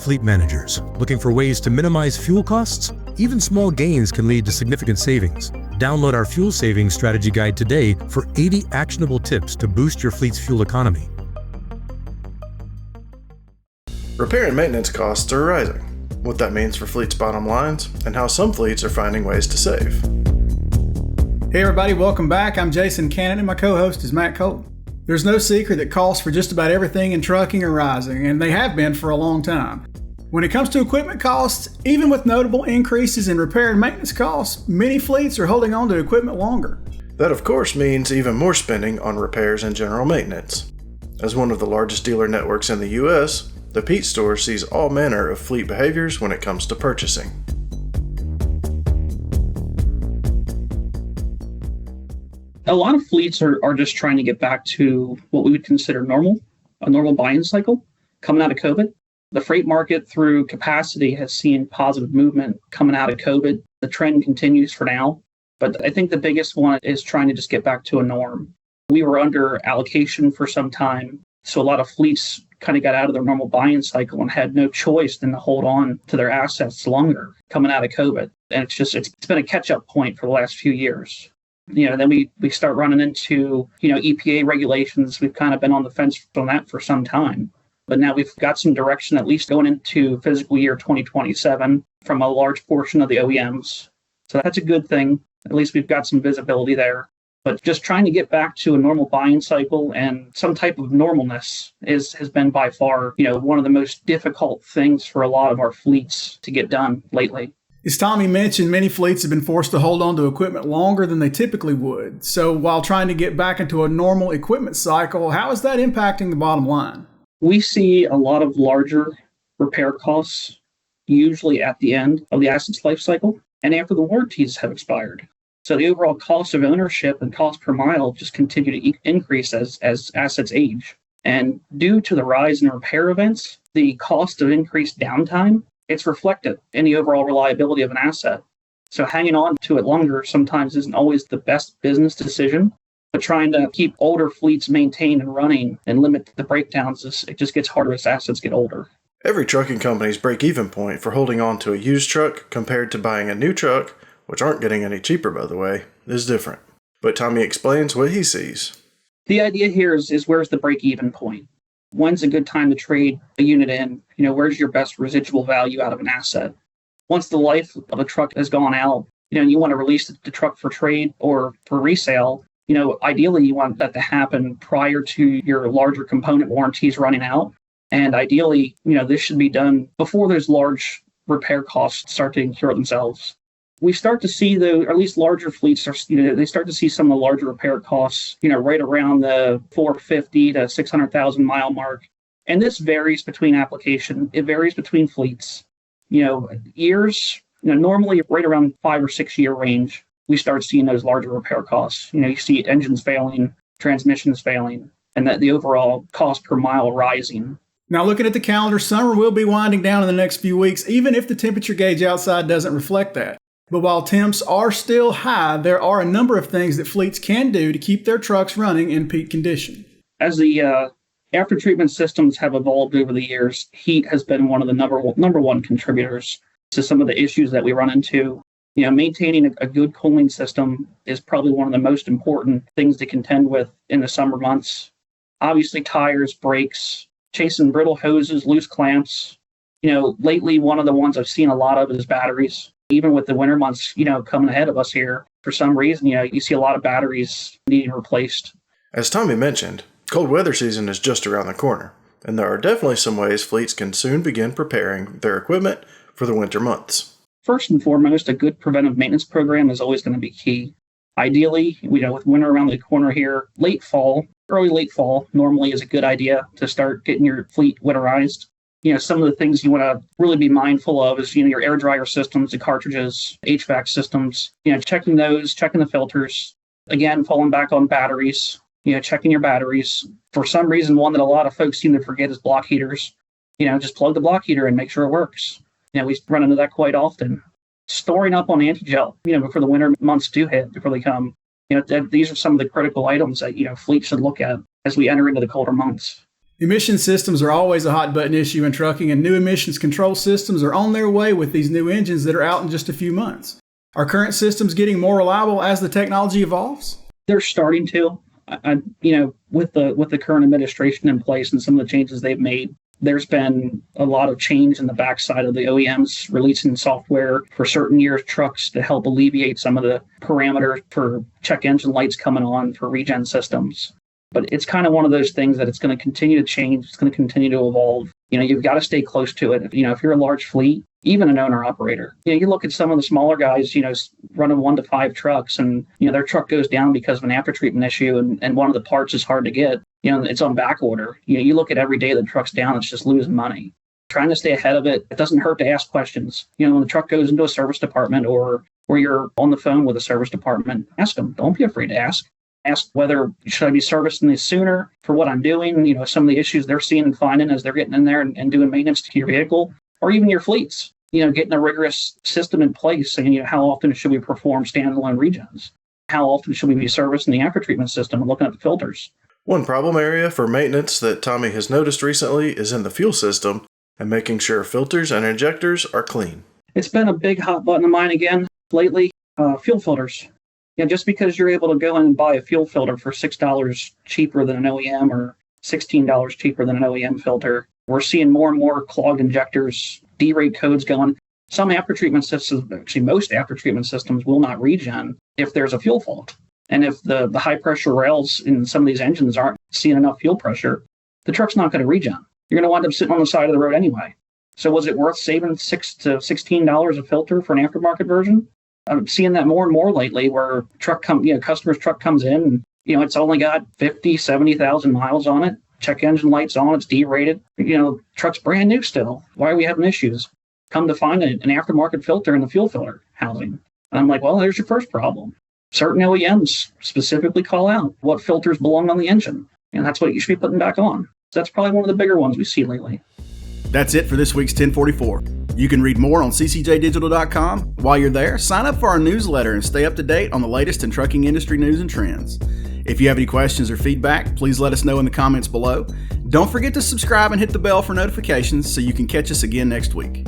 fleet managers looking for ways to minimize fuel costs? Even small gains can lead to significant savings. Download our fuel savings strategy guide today for 80 actionable tips to boost your fleet's fuel economy. Repair and maintenance costs are rising, what that means for fleets' bottom lines, and how some fleets are finding ways to save. Hey everybody, welcome back. I'm Jason Cannon and my co-host is Matt Cole. There's no secret that costs for just about everything in trucking are rising, and they have been for a long time. When it comes to equipment costs, even with notable increases in repair and maintenance costs, many fleets are holding on to equipment longer. That of course means even more spending on repairs and general maintenance. As one of the largest dealer networks in the US, the Pete Store sees all manner of fleet behaviors when it comes to purchasing. A lot of fleets are just trying to get back to what we would consider a normal buying cycle coming out of COVID. The freight market through capacity has seen positive movement coming out of COVID. The trend continues for now, but I think the biggest one is trying to just get back to a norm. We were under allocation for some time, so a lot of fleets kind of got out of their normal buying cycle and had no choice than to hold on to their assets longer coming out of COVID. And it's been a catch-up point for the last few years. Then we start running into, EPA regulations. We've kind of been on the fence on that for some time. But now we've got some direction, at least going into fiscal year 2027 from a large portion of the OEMs. So that's a good thing. At least we've got some visibility there. But just trying to get back to a normal buying cycle and some type of normalness has been by far, one of the most difficult things for a lot of our fleets to get done lately. As Tommy mentioned, many fleets have been forced to hold on to equipment longer than they typically would. So while trying to get back into a normal equipment cycle, how is that impacting the bottom line? We see a lot of larger repair costs, usually at the end of the asset's life cycle and after the warranties have expired. So the overall cost of ownership and cost per mile just continue to increase as assets age. And due to the rise in repair events, the cost of increased downtime, it's reflected in the overall reliability of an asset. So hanging on to it longer sometimes isn't always the best business decision, but trying to keep older fleets maintained and running and limit the breakdowns, it just gets harder as assets get older. Every trucking company's break-even point for holding on to a used truck compared to buying a new truck, which aren't getting any cheaper by the way, is different. But Tommy explains what he sees. The idea here is where's the break-even point? When's a good time to trade a unit in? Where's your best residual value out of an asset? Once the life of a truck has gone out, and you want to release the truck for trade or for resale, ideally you want that to happen prior to your larger component warranties running out. And ideally, this should be done before those large repair costs start to incur themselves. We start to see or at least larger fleets they start to see some of the larger repair costs, right around the 450 to 600,000 mile mark. And this varies between application. It varies between fleets. Years, normally right around 5 or 6 year range, we start seeing those larger repair costs. You see engines failing, transmissions failing, and that the overall cost per mile rising. Now looking at the calendar, summer will be winding down in the next few weeks, even if the temperature gauge outside doesn't reflect that. But while temps are still high, there are a number of things that fleets can do to keep their trucks running in peak condition. As the after-treatment systems have evolved over the years, heat has been one of the number one contributors to some of the issues that we run into. Maintaining a good cooling system is probably one of the most important things to contend with in the summer months. Obviously, tires, brakes, chasing brittle hoses, loose clamps. Lately, one of the ones I've seen a lot of is batteries. Even with the winter months, coming ahead of us here, for some reason, you see a lot of batteries needing replaced. As Tommy mentioned, cold weather season is just around the corner, and there are definitely some ways fleets can soon begin preparing their equipment for the winter months. First and foremost, a good preventive maintenance program is always going to be key. Ideally, with winter around the corner here, early late fall normally is a good idea to start getting your fleet winterized. Some of the things you want to really be mindful of is, your air dryer systems, the cartridges, HVAC systems, checking those, checking the filters. Again, falling back on batteries, checking your batteries. For some reason, one that a lot of folks seem to forget is block heaters. Just plug the block heater and make sure it works. We run into that quite often. Storing up on anti-gel, before the winter months do hit, before they come. These are some of the critical items that, fleets should look at as we enter into the colder months. Emission systems are always a hot button issue in trucking, and new emissions control systems are on their way with these new engines that are out in just a few months. Are current systems getting more reliable as the technology evolves? They're starting to. With the current administration in place and some of the changes they've made, there's been a lot of change in the backside of the OEMs releasing software for certain years trucks to help alleviate some of the parameters for check engine lights coming on for regen systems. But it's kind of one of those things that it's going to continue to change. It's going to continue to evolve. You've got to stay close to it. If you're a large fleet, even an owner operator, you look at some of the smaller guys, running 1 to 5 trucks, and their truck goes down because of an after treatment issue, and one of the parts is hard to get. It's on back order. You look at every day the truck's down, it's just losing money. Trying to stay ahead of it. It doesn't hurt to ask questions. When the truck goes into a service department or you're on the phone with a service department, ask them. Don't be afraid to ask. Ask whether should I be servicing these sooner for what I'm doing, some of the issues they're seeing and finding as they're getting in there and doing maintenance to your vehicle, or even your fleets, getting a rigorous system in place saying, how often should we perform standalone regens? How often should we be servicing the after treatment system and looking at the filters? One problem area for maintenance that Tommy has noticed recently is in the fuel system and making sure filters and injectors are clean. It's been a big hot button of mine again lately, fuel filters. Just because you're able to go in and buy a fuel filter for $6 cheaper than an OEM or $16 cheaper than an OEM filter, we're seeing more and more clogged injectors, D-rate codes going. Some after-treatment systems, actually most after-treatment systems, will not regen if there's a fuel fault. And if the high-pressure rails in some of these engines aren't seeing enough fuel pressure, the truck's not going to regen. You're going to wind up sitting on the side of the road anyway. So was it worth saving $6 to $16 a filter for an aftermarket version? I'm seeing that more and more lately where customer's truck comes in and, it's only got 50, 70,000 miles on it. Check engine lights on, it's D-rated. Truck's brand new still. Why are we having issues? Come to find an aftermarket filter in the fuel filter housing. And I'm like, well, there's your first problem. Certain OEMs specifically call out what filters belong on the engine. And that's what you should be putting back on. So that's probably one of the bigger ones we see lately. That's it for this week's 1044. You can read more on ccjdigital.com. While you're there, sign up for our newsletter and stay up to date on the latest in trucking industry news and trends. If you have any questions or feedback, please let us know in the comments below. Don't forget to subscribe and hit the bell for notifications so you can catch us again next week.